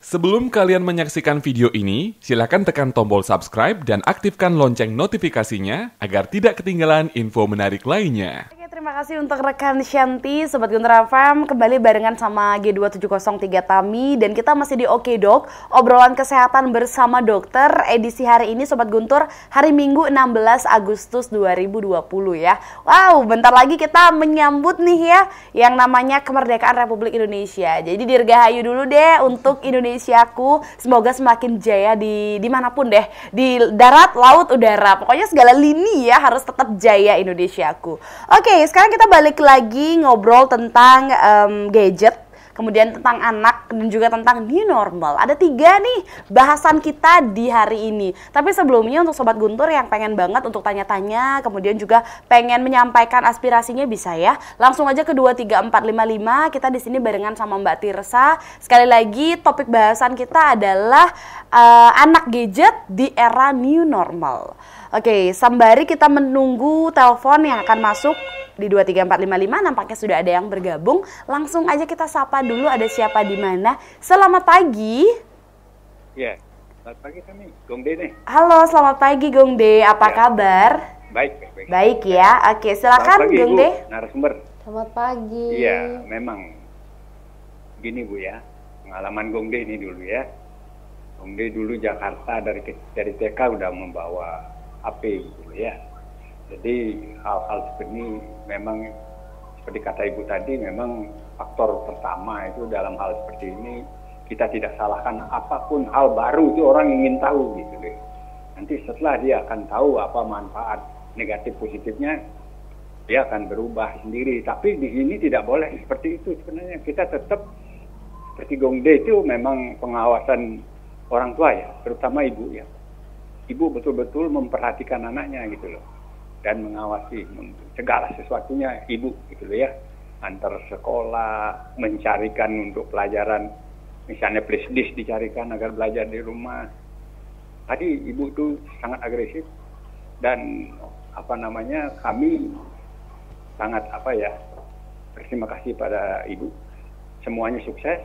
Sebelum kalian menyaksikan video ini, silakan tekan tombol subscribe dan aktifkan lonceng notifikasinya agar tidak ketinggalan info menarik lainnya. Oke, terima kasih untuk rekan Shanti, Sobat Guntur FM, kembali barengan sama G2703 Tami, dan kita masih di Oke Dok, obrolan kesehatan bersama dokter, edisi hari ini Sobat Guntur, hari Minggu 16 Agustus 2020 ya. Wow, bentar lagi kita menyambut nih ya, yang namanya kemerdekaan Republik Indonesia. Jadi dirgahayu dulu deh untuk Indonesiaku, semoga semakin jaya di dimanapun deh, di darat, laut, udara, pokoknya segala lini ya harus tetap jaya Indonesiaku. Oke, sekarang kita balik lagi ngobrol tentang gadget, kemudian tentang anak, dan juga tentang new normal. Ada 3 nih bahasan kita di hari ini. Tapi sebelumnya untuk Sobat Guntur yang pengen banget untuk tanya-tanya, kemudian juga pengen menyampaikan aspirasinya bisa ya. Langsung aja ke 23455, kita di sini barengan sama Mbak Tirsa. Sekali lagi topik bahasan kita adalah anak gadget di era new normal. Oke, sembari kita menunggu telepon yang akan masuk di 23455, nampaknya sudah ada yang bergabung. Langsung aja kita sapa dulu, ada siapa di mana. Selamat pagi. Ya, selamat pagi kami, Gong De nih. Halo, selamat pagi Gong De. Apa kabar? Baik. Baik ya. Oke, silakan pagi, Gong Bu, De. narasumber. Selamat pagi. Iya, memang gini Bu ya, pengalaman Gong De ini dulu ya. Gong De dulu Jakarta dari TK udah membawa HP gitu ya. Jadi hal-hal seperti ini memang seperti kata Ibu tadi, memang faktor pertama itu dalam hal seperti ini kita tidak salahkan, apapun hal baru itu orang ingin tahu gitu deh. Nanti setelah dia akan tahu apa manfaat negatif positifnya, dia akan berubah sendiri. Tapi di sini tidak boleh seperti itu sebenarnya. Kita tetap seperti Gong De itu memang pengawasan orang tua ya, terutama ibu ya. Ibu betul-betul memperhatikan anaknya gitu loh, dan mengawasi segala sesuatunya ibu gitu loh ya, antar sekolah, mencarikan untuk pelajaran, misalnya flash disk dicarikan agar belajar di rumah. Tadi ibu tuh sangat agresif, dan kami sangat berterima kasih pada ibu, semuanya sukses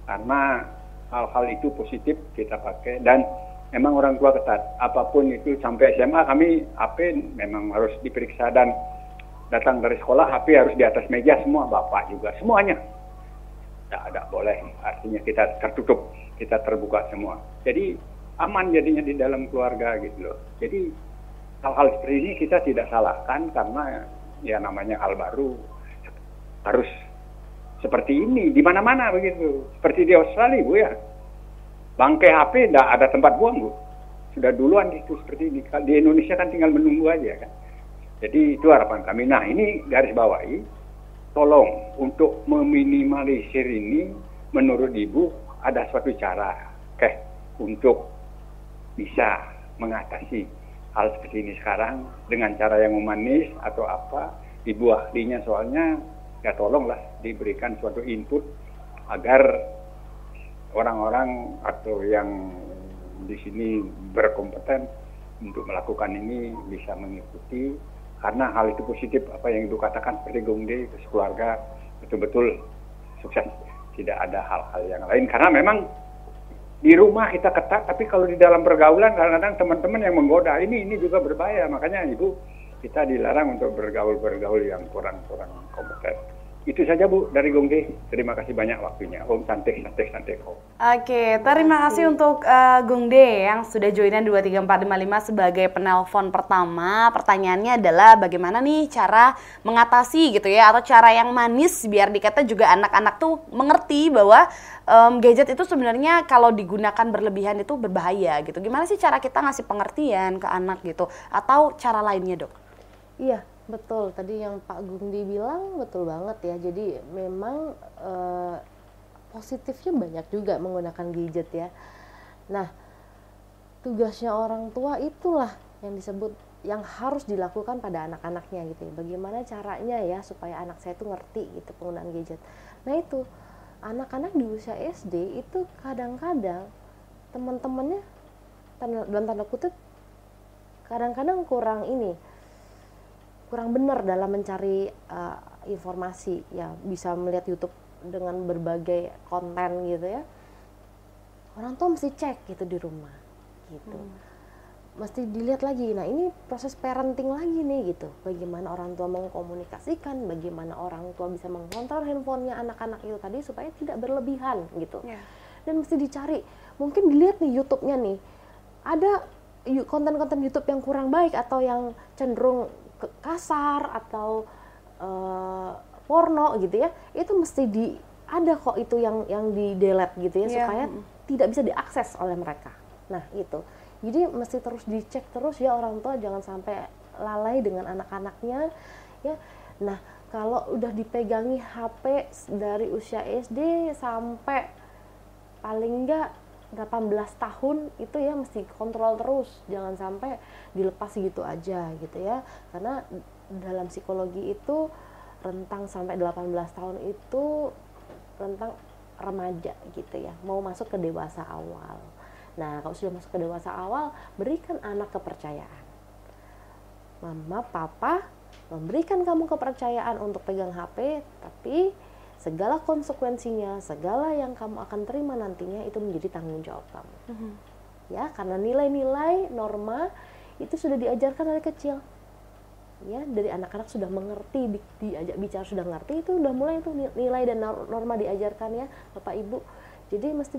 karena hal-hal itu positif kita pakai. Dan memang orang tua ketat, apapun itu sampai SMA kami HP memang harus diperiksa, dan datang dari sekolah HP harus di atas meja semua, bapak juga semuanya. Tidak ada boleh, artinya kita tertutup, kita terbuka semua. Jadi aman jadinya di dalam keluarga gitu loh. Jadi hal-hal seperti ini kita tidak salahkan karena ya namanya hal baru harus seperti ini di mana-mana begitu. Seperti di Australia Bu ya. Bangkai HP tidak ada tempat buang Bu. Sudah duluan gitu seperti ini. Di Indonesia kan tinggal menunggu aja kan. Jadi itu harapan kami. Nah ini garis bawahi, tolong untuk meminimalisir ini, menurut Ibu ada suatu cara untuk bisa mengatasi hal seperti ini sekarang dengan cara yang humanis atau apa. Ibu ahlinya soalnya, ya tolonglah diberikan suatu input agar orang-orang atau yang di sini berkompeten untuk melakukan ini bisa mengikuti, karena hal itu positif apa yang Ibu katakan seperti Gong De, keluarga betul-betul sukses, tidak ada hal-hal yang lain. Karena memang di rumah kita ketat, tapi kalau di dalam pergaulan kadang-kadang teman-teman yang menggoda, ini juga berbahaya. Makanya Ibu, kita dilarang untuk bergaul yang kurang kompeten. Itu saja Bu dari Gong De. Terima kasih banyak waktunya. Om santai Om. Oke, terima kasih untuk Gong De yang sudah joinan 23455 sebagai penelpon pertama. Pertanyaannya adalah bagaimana nih cara mengatasi gitu ya, atau cara yang manis biar dikata juga anak-anak tuh mengerti bahwa gadget itu sebenarnya kalau digunakan berlebihan itu berbahaya gitu. Gimana sih cara kita ngasih pengertian ke anak gitu, atau cara lainnya Dok? Iya, betul. Tadi yang Pak Gungdi bilang betul banget ya. Jadi memang positifnya banyak juga menggunakan gadget ya. Nah, tugasnya orang tua itulah yang disebut yang harus dilakukan pada anak-anaknya gitu ya. Bagaimana caranya ya supaya anak saya itu ngerti gitu penggunaan gadget. Nah itu, anak-anak di usia SD itu kadang-kadang teman-temannya dalam tanda kutip kadang-kadang kurang benar dalam mencari informasi ya, bisa melihat YouTube dengan berbagai konten gitu ya. orang tua mesti cek gitu di rumah gitu. Mesti dilihat lagi. Nah, ini proses parenting lagi nih gitu. Bagaimana orang tua mengkomunikasikan, bagaimana orang tua bisa mengontrol handphonenya anak-anak itu tadi supaya tidak berlebihan gitu. Dan mesti dicari, mungkin dilihat nih YouTube-nya nih, ada konten-konten YouTube yang kurang baik atau yang cenderung kasar atau porno gitu ya, itu mesti ada kok itu yang di delete gitu ya, supaya tidak bisa diakses oleh mereka. Nah itu, jadi mesti terus dicek terus ya orang tua, jangan sampai lalai dengan anak-anaknya ya. Nah kalau udah dipegangi HP dari usia SD sampai paling enggak 18 tahun itu ya mesti kontrol terus, jangan sampai dilepas gitu aja gitu ya. Karena dalam psikologi itu rentang sampai 18 tahun itu rentang remaja gitu ya, mau masuk ke dewasa awal. Nah kalau sudah masuk ke dewasa awal, berikan anak kepercayaan. Mama, papa memberikan kamu kepercayaan untuk pegang HP, tapi segala konsekuensinya, segala yang kamu akan terima nantinya itu menjadi tanggung jawab kamu. Ya, karena nilai-nilai norma itu sudah diajarkan dari kecil. Ya, dari anak-anak sudah mengerti, diajak bicara sudah ngerti, itu udah mulai itu nilai dan norma diajarkan ya, Bapak Ibu. Jadi mesti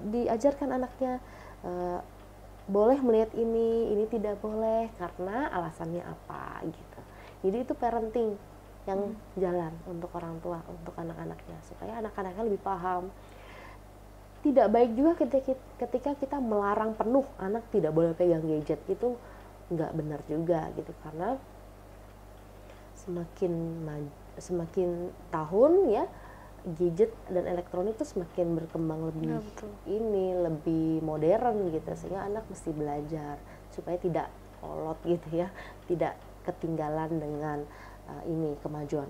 diajarkan anaknya boleh melihat ini tidak boleh karena alasannya apa gitu. Jadi itu parenting yang jalan untuk orang tua, untuk anak-anaknya, supaya anak-anaknya lebih paham. Tidak baik juga ketika kita melarang penuh anak tidak boleh pegang gadget, itu nggak benar juga gitu, karena semakin tahun ya gadget dan elektronik itu semakin berkembang lebih lebih modern gitu, sehingga anak mesti belajar supaya tidak kolot gitu ya, tidak ketinggalan dengan ini kemajuan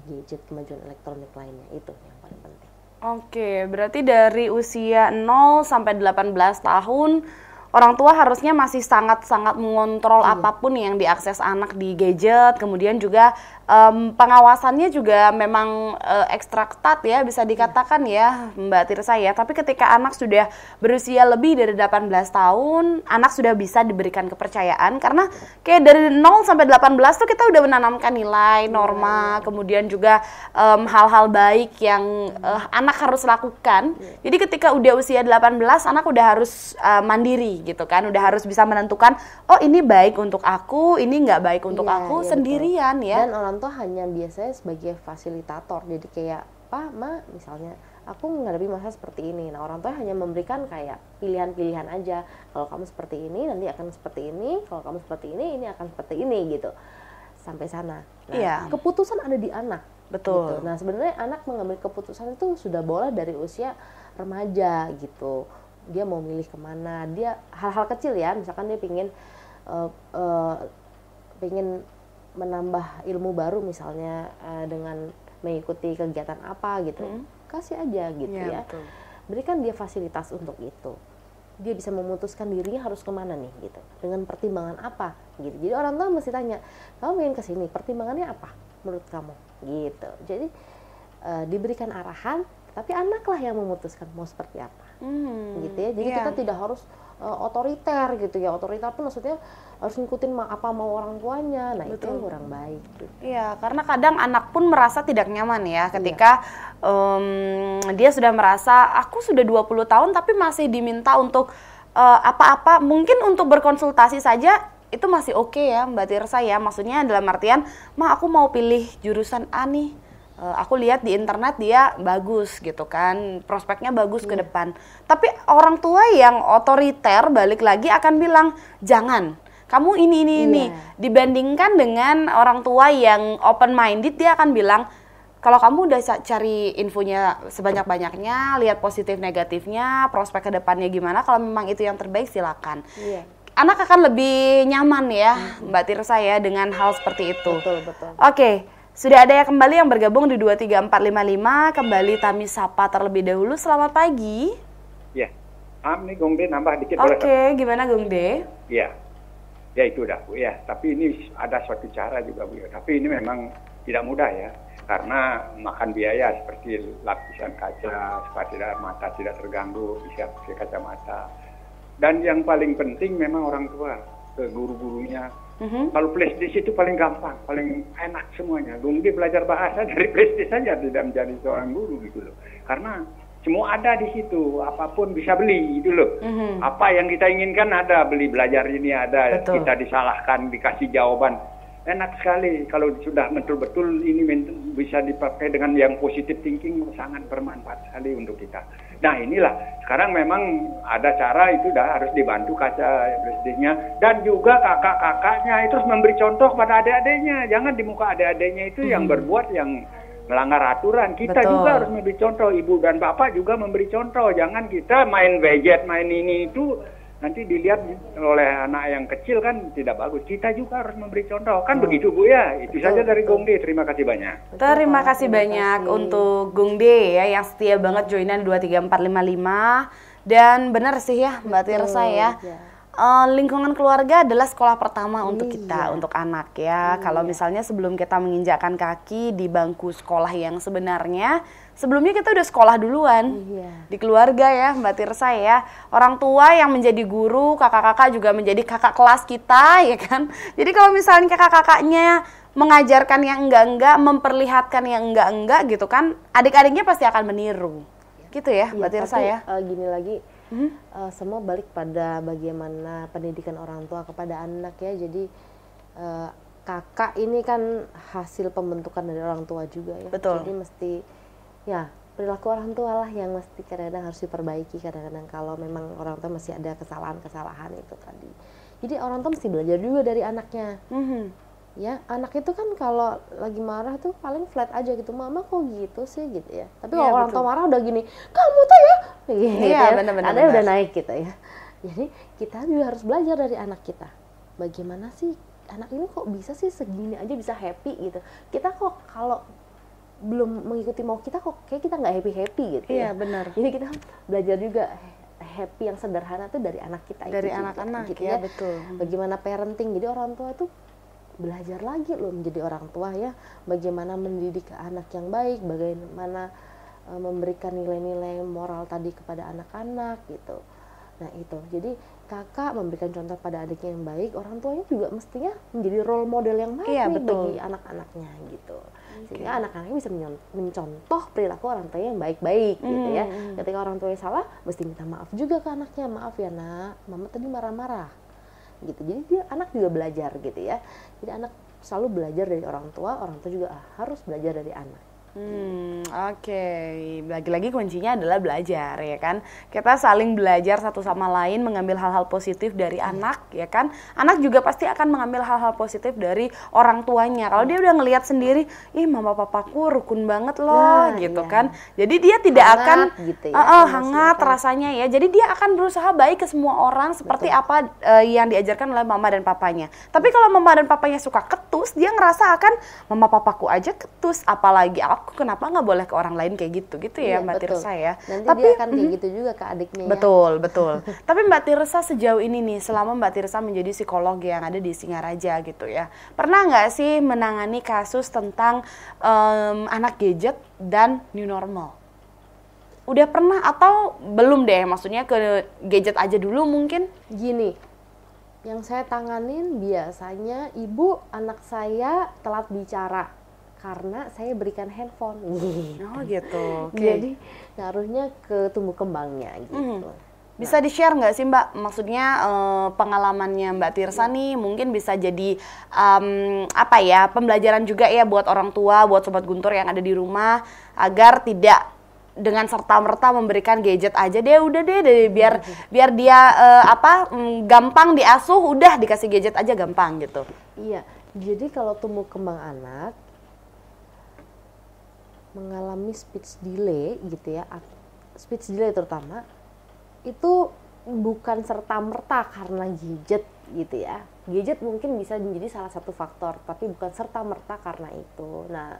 gadget, kemajuan elektronik lainnya, itu yang paling penting. Oke, berarti dari usia 0 sampai 18 tahun orang tua harusnya masih sangat-sangat mengontrol apapun yang diakses anak di gadget, kemudian juga pengawasannya juga memang ekstra ketat ya, bisa dikatakan ya Mbak Tirsa ya. Tapi ketika anak sudah berusia lebih dari 18 tahun, anak sudah bisa diberikan kepercayaan, karena kayak dari 0 sampai 18 tuh kita udah menanamkan nilai, norma, kemudian juga hal-hal baik yang anak harus lakukan. Jadi ketika udah usia 18, anak udah harus mandiri gitu kan, udah harus bisa menentukan, oh ini baik untuk aku, ini nggak baik untuk aku sendirian betul. Ya. Dan orang tua hanya biasanya sebagai fasilitator, jadi kayak Pak, Ma, misalnya aku menghadapi masa seperti ini, nah orang tua hanya memberikan kayak pilihan-pilihan aja, kalau kamu seperti ini nanti akan seperti ini, kalau kamu seperti ini akan seperti ini gitu, sampai sana. Nah, keputusan ada di anak. Betul. Gitu. Nah sebenarnya anak mengambil keputusan itu sudah boleh dari usia remaja gitu. Dia mau milih kemana, dia hal-hal kecil ya, misalkan dia pengen menambah ilmu baru misalnya dengan mengikuti kegiatan apa gitu, kasih aja gitu ya. Betul. Berikan dia fasilitas untuk itu, dia bisa memutuskan dirinya harus kemana nih gitu, dengan pertimbangan apa gitu. Jadi orang tua mesti tanya, kamu ingin kesini, pertimbangannya apa menurut kamu gitu. Jadi diberikan arahan, tapi anaklah yang memutuskan mau seperti apa gitu ya. Jadi kita tidak harus otoriter gitu ya. Otoriter pun maksudnya harus ngikutin apa mau orang tuanya. Nah itu yang kurang baik gitu. Iya, karena kadang anak pun merasa tidak nyaman ya ketika dia sudah merasa aku sudah 20 tahun tapi masih diminta untuk apa-apa, mungkin untuk berkonsultasi saja itu masih oke ya Mbak Tirsa ya. Maksudnya dalam artian, Ma aku mau pilih jurusan A nih, aku lihat di internet dia bagus gitu kan, prospeknya bagus ke depan. Tapi orang tua yang otoriter balik lagi akan bilang, jangan, kamu ini. Dibandingkan dengan orang tua yang open minded, dia akan bilang, kalau kamu udah cari infonya sebanyak-banyaknya, lihat positif negatifnya, prospek ke depannya gimana, kalau memang itu yang terbaik silakan. Anak akan lebih nyaman ya Mbak Tirsa ya dengan hal seperti itu. Betul. Oke. Sudah ada ya kembali yang bergabung di 23455, kembali Tami sapa terlebih dahulu. Selamat pagi. Ya, nih Gong De nambah dikit. Oke, gimana Gong De? Ya itu udah Bu ya. Tapi ini ada suatu cara juga Bu ya. Tapi ini memang tidak mudah ya. karena makan biaya seperti lapisan kaca supaya mata tidak terganggu, bisa pakai kacamata. Dan yang paling penting memang orang tua ke guru-gurunya. Kalau flashdisk itu paling gampang, paling enak semuanya. Gongde belajar bahasa dari flashdisk saja, tidak menjadi seorang guru gitu loh. Karena semua ada di situ, apapun bisa beli gitu loh. Apa yang kita inginkan ada, belajar ini ada. Betul. Kita disalahkan, dikasih jawaban. Enak sekali kalau sudah betul-betul ini bisa dipakai dengan yang positif thinking, sangat bermanfaat sekali untuk kita. Nah inilah sekarang memang ada cara itu dah harus dibantu kaca flashdisknya, dan juga kakak-kakaknya itu harus memberi contoh pada adik-adiknya. Jangan di muka adik-adiknya itu yang berbuat yang melanggar aturan. Kita Betul. juga harus memberi contoh, ibu dan bapak juga memberi contoh. Jangan kita main gadget, main ini itu nanti dilihat oleh anak yang kecil kan tidak bagus. Kita juga harus memberi contoh. Kan begitu Bu ya. Itu saja dari Gongde. Terima kasih banyak. Terima kasih banyak untuk Gongde ya yang setia banget joinan 23455. Dan benar sih ya Mbak Tirsa ya. Lingkungan keluarga adalah sekolah pertama untuk kita, untuk anak ya. Kalau misalnya sebelum kita menginjakkan kaki di bangku sekolah yang sebenarnya, sebelumnya kita udah sekolah duluan di keluarga ya Mbak Tirsa ya. Orang tua yang menjadi guru, kakak-kakak juga menjadi kakak kelas kita ya kan. Jadi kalau misalnya kakak-kakaknya mengajarkan yang enggak-enggak, memperlihatkan yang enggak-enggak gitu kan, adik-adiknya pasti akan meniru. Gitu ya Mbak Tirsa ya. Gini lagi, semua balik pada bagaimana pendidikan orang tua kepada anak ya. Jadi kakak ini kan hasil pembentukan dari orang tua juga ya. Betul. Jadi mesti ya perilaku orang tua lah yang mesti kadang-kadang harus diperbaiki, kadang-kadang kalau memang orang tua masih ada kesalahan-kesalahan itu tadi. Jadi orang tua mesti belajar juga dari anaknya. Ya, anak itu kan kalau lagi marah tuh paling flat aja gitu, mama kok gitu sih gitu ya. Tapi kalau orang tua marah udah gini, kamu tuh ya, gitu Iya, ya. benar-benar. Ada udah naik gitu ya. Jadi kita juga harus belajar dari anak kita. Bagaimana sih anak ini kok bisa sih segini aja bisa happy gitu. Kita kok kalau belum mengikuti mau kita kok kayak kita nggak happy gitu Iya, ya. benar. Jadi kita belajar juga happy yang sederhana tuh dari anak kita. Dari itu juga, anak-anak gitu ya, betul. Bagaimana parenting, jadi orang tua tuh belajar lagi loh menjadi orang tua ya, bagaimana mendidik anak yang baik, bagaimana memberikan nilai-nilai moral tadi kepada anak-anak gitu. Nah itu, jadi kakak memberikan contoh pada adiknya yang baik, orang tuanya juga mestinya menjadi role model yang baik Iya, nih betul. bagi anak-anaknya gitu. Sehingga anak-anaknya bisa mencontoh perilaku orang tua yang baik-baik gitu ya. Ketika orang tuanya salah, mesti minta maaf juga ke anaknya, maaf ya nak, mama tadi marah-marah gitu. Jadi dia anak juga belajar gitu ya. Jadi anak selalu belajar dari orang tua juga harus belajar dari anak. Oke. Lagi-lagi kuncinya adalah belajar ya kan. Kita saling belajar satu sama lain, mengambil hal-hal positif dari anak ya kan. Anak juga pasti akan mengambil hal-hal positif dari orang tuanya. Kalau dia udah ngelihat sendiri, ih mama papaku rukun banget loh gitu kan. Jadi dia tidak Hangat akan gitu ya, hangat rasanya ya. Jadi dia akan berusaha baik ke semua orang seperti apa yang diajarkan oleh mama dan papanya. Tapi kalau mama dan papanya suka ketus, dia ngerasa akan mama papaku aja ketus, apalagi aku kenapa nggak boleh ke orang lain kayak gitu ya Mbak betul. Tirsa ya. Nanti Tapi dia akan kayak gitu juga ke adiknya ya. betul. Tapi Mbak Tirsa sejauh ini nih, selama Mbak Tirsa menjadi psikolog yang ada di Singaraja gitu ya, pernah nggak sih menangani kasus tentang anak gadget dan new normal? Udah pernah atau belum deh? Maksudnya ke gadget aja dulu mungkin? Gini, yang saya tanganin biasanya ibu anak saya telat bicara karena saya berikan handphone. Oh gitu. Oke. Jadi ngaruhnya ke tumbuh kembangnya gitu. Bisa di-share nggak sih Mbak? Maksudnya pengalamannya Mbak Tirsa nih mungkin bisa jadi pembelajaran juga ya buat orang tua, buat Sobat Guntur yang ada di rumah, agar tidak dengan serta-merta memberikan gadget aja deh, udah deh biar dia gampang diasuh, udah dikasih gadget aja gampang gitu. Iya, jadi kalau tumbuh kembang anak mengalami speech delay gitu ya, speech delay terutama itu bukan serta-merta karena gadget gitu ya. Gadget mungkin bisa menjadi salah satu faktor, tapi bukan serta-merta karena itu. Nah,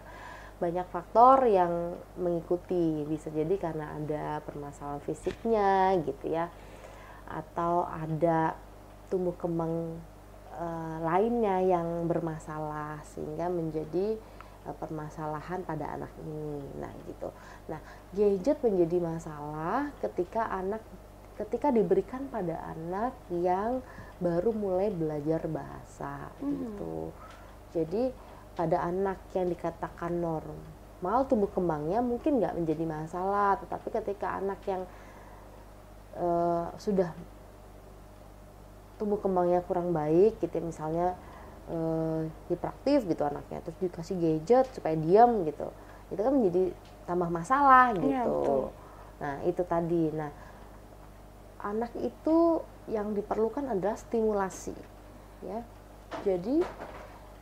banyak faktor yang mengikuti, bisa jadi karena ada permasalahan fisiknya gitu ya, atau ada tumbuh kembang lainnya yang bermasalah sehingga menjadi permasalahan pada anak ini. Nah gitu. Nah gadget menjadi masalah ketika diberikan pada anak yang baru mulai belajar bahasa gitu. Jadi pada anak yang dikatakan normal tumbuh kembangnya mungkin nggak menjadi masalah, tetapi ketika anak yang sudah tumbuh kembangnya kurang baik gitu, misalnya hiperaktif gitu anaknya, terus dikasih gadget supaya diam gitu, itu kan menjadi tambah masalah gitu. Iya, betul. Nah itu tadi. Nah anak itu yang diperlukan adalah stimulasi, ya. Jadi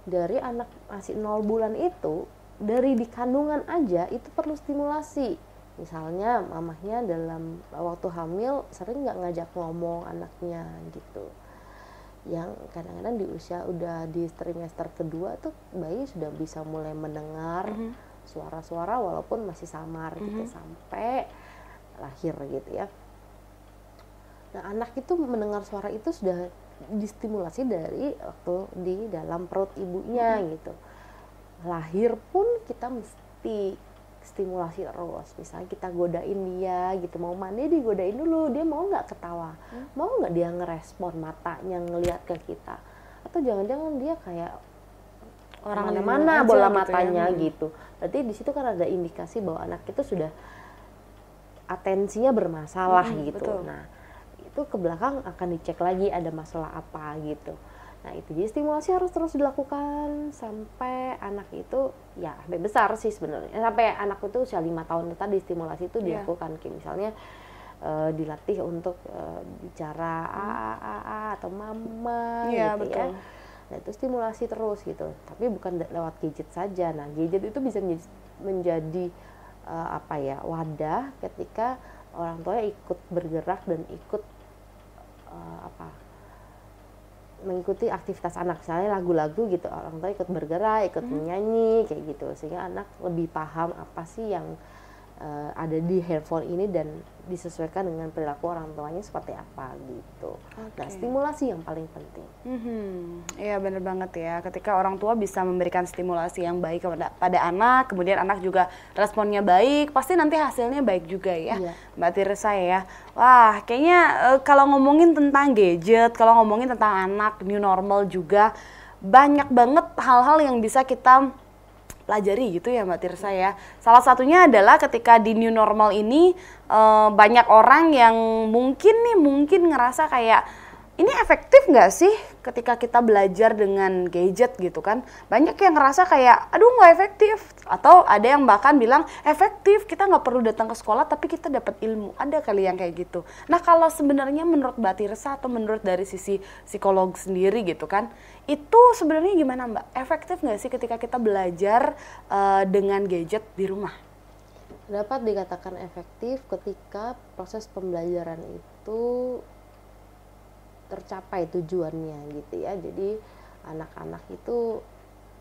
dari anak masih 0 bulan itu, dari di kandungan aja itu perlu stimulasi. Misalnya mamahnya dalam waktu hamil sering nggak ngajak ngomong anaknya gitu. Yang kadang-kadang di usia udah di trimester kedua tuh bayi sudah bisa mulai mendengar suara-suara walaupun masih samar gitu sampai lahir gitu ya. Nah anak itu mendengar suara itu sudah distimulasi dari waktu di dalam perut ibunya gitu. Lahir pun kita mesti stimulasi terus, misalnya kita godain dia gitu, mau mandi digodain dulu, dia mau nggak ketawa, mau nggak dia ngerespon matanya ngelihat ke kita, atau jangan-jangan dia kayak orang mana-mana bola gitu matanya ya. Gitu. Berarti di situ kan ada indikasi bahwa anak itu sudah atensinya bermasalah gitu. Betul. Nah itu ke belakang akan dicek lagi ada masalah apa gitu. Nah itu jadi stimulasi harus terus dilakukan sampai anak itu ya sampai besar sih sebenarnya, sampai anak itu usia 5 tahun tadi stimulasi itu dilakukan. Kayak misalnya dilatih untuk bicara a atau mama gitu betul. Ya. Nah itu stimulasi terus gitu, tapi bukan lewat gadget saja. Nah gadget itu bisa menjadi wadah ketika orang tua ikut bergerak dan ikut mengikuti aktivitas anak, misalnya lagu-lagu gitu, orang tua ikut bergerak, ikut menyanyi kayak gitu, sehingga anak lebih paham apa sih yang ada di handphone ini dan disesuaikan dengan perilaku orang tuanya seperti apa gitu. Nah stimulasi yang paling penting. Iya benar banget ya, ketika orang tua bisa memberikan stimulasi yang baik pada anak, kemudian anak juga responnya baik, pasti nanti hasilnya baik juga ya. Mbak Tirsa ya. Wah kayaknya kalau ngomongin tentang gadget, kalau ngomongin tentang anak, new normal juga banyak banget hal-hal yang bisa kita pelajari gitu ya Mbak Tirsa ya. Salah satunya adalah ketika di new normal ini banyak orang yang mungkin ngerasa kayak ini efektif nggak sih ketika kita belajar dengan gadget gitu kan. Banyak yang ngerasa kayak aduh nggak efektif, atau ada yang bahkan bilang efektif, kita nggak perlu datang ke sekolah tapi kita dapat ilmu. Ada kali yang kayak gitu. Nah kalau sebenarnya menurut Mbak Tirsa atau menurut dari sisi psikolog sendiri gitu kan, itu sebenarnya gimana Mbak? Efektif nggak sih ketika kita belajar dengan gadget di rumah? Dapat dikatakan efektif ketika proses pembelajaran itu tercapai tujuannya gitu ya. Jadi anak-anak itu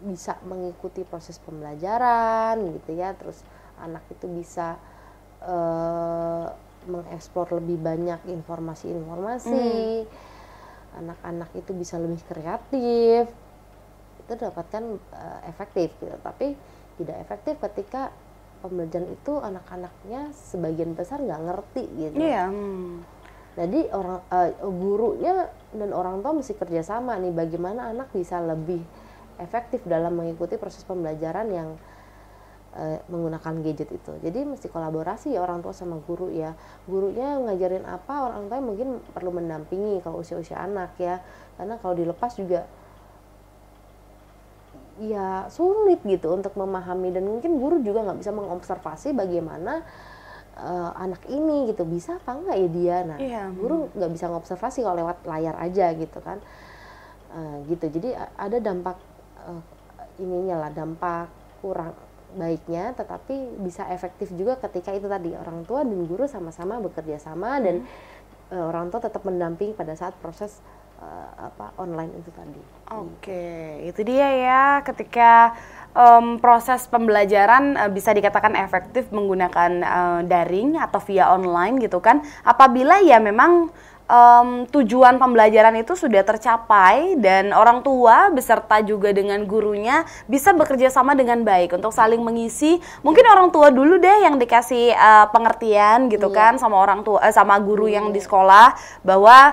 bisa mengikuti proses pembelajaran gitu ya. Terus anak itu bisa mengeksplor lebih banyak informasi-informasi. Anak-anak itu bisa lebih kreatif. Itu dapatkan efektif gitu. Tapi tidak efektif ketika pembelajaran itu anak-anaknya sebagian besar nggak ngerti gitu. Jadi gurunya dan orang tua mesti kerjasama nih, bagaimana anak bisa lebih efektif dalam mengikuti proses pembelajaran yang menggunakan gadget itu. Jadi mesti kolaborasi ya orang tua sama guru ya. Gurunya ngajarin apa, orang tua mungkin perlu mendampingi kalau usia-usia anak ya. Karena kalau dilepas juga ya sulit gitu untuk memahami, dan mungkin guru juga nggak bisa mengobservasi bagaimana anak ini gitu bisa apa enggak ya dia. Nah guru nggak bisa ngobservasi kalau lewat layar aja gitu kan. Gitu jadi ada dampak dampak kurang baiknya, tetapi bisa efektif juga ketika itu tadi orang tua dan guru sama-sama bekerja sama dan orang tua tetap mendamping pada saat proses online itu tadi. Itu dia ya, ketika proses pembelajaran bisa dikatakan efektif menggunakan daring atau via online gitu kan, apabila ya memang tujuan pembelajaran itu sudah tercapai dan orang tua beserta juga dengan gurunya bisa bekerja sama dengan baik untuk saling mengisi. Mungkin orang tua dulu deh yang dikasih pengertian gitu kan sama orang tua sama guru yang di sekolah bahwa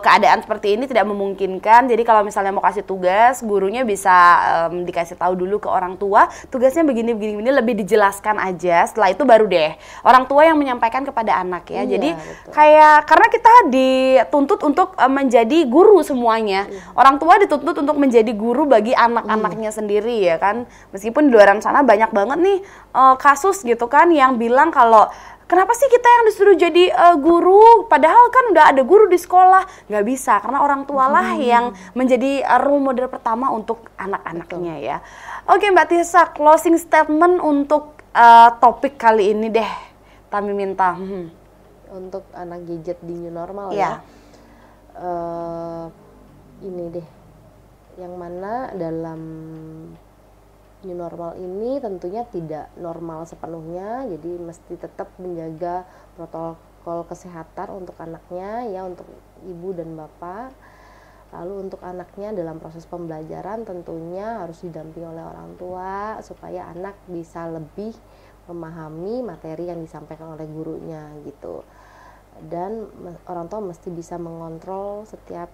keadaan seperti ini tidak memungkinkan. Jadi kalau misalnya mau kasih tugas, gurunya bisa dikasih tahu dulu ke orang tua, tugasnya begini lebih dijelaskan aja. Setelah itu baru deh orang tua yang menyampaikan kepada anak ya. Jadi betul. kayak karena kita dituntut untuk menjadi guru semuanya. Orang tua dituntut untuk menjadi guru bagi anak-anaknya sendiri ya kan. Meskipun di luar sana banyak banget nih kasus gitu kan yang bilang kalau kenapa sih kita yang disuruh jadi guru padahal kan udah ada guru di sekolah. Nggak bisa karena orang tua lah yang menjadi role model pertama untuk anak-anaknya ya. Oke Mbak Tirsa, closing statement untuk topik kali ini deh. Tami minta. Untuk anak gadget di new normal Iya. Ini deh, yang mana dalam new normal ini tentunya tidak normal sepenuhnya, jadi mesti tetap menjaga protokol kesehatan untuk anaknya ya, untuk ibu dan bapak. Lalu untuk anaknya dalam proses pembelajaran tentunya harus didampingi oleh orang tua supaya anak bisa lebih memahami materi yang disampaikan oleh gurunya gitu. Dan orang tua mesti bisa mengontrol setiap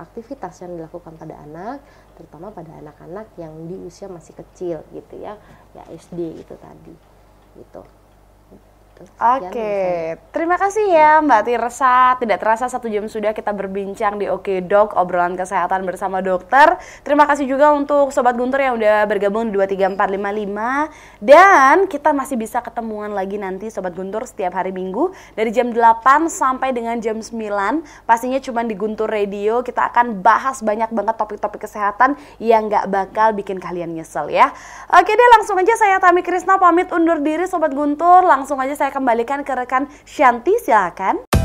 aktivitas yang dilakukan pada anak, terutama pada anak-anak yang di usia masih kecil gitu ya SD itu tadi gitu. Oke, terima kasih ya Mbak Tirsa. Tidak terasa 1 jam sudah kita berbincang di Oke Dok, obrolan kesehatan bersama dokter. Terima kasih juga untuk Sobat Guntur yang udah bergabung di 23455. Dan kita masih bisa ketemuan lagi nanti Sobat Guntur setiap hari Minggu dari jam 8 sampai dengan jam 9. Pastinya cuma di Guntur Radio. Kita akan bahas banyak banget topik-topik kesehatan yang gak bakal bikin kalian nyesel ya. Oke deh, langsung aja saya Tami Krisna pamit undur diri Sobat Guntur. Langsung aja saya kembalikan ke rekan Shanti, silakan.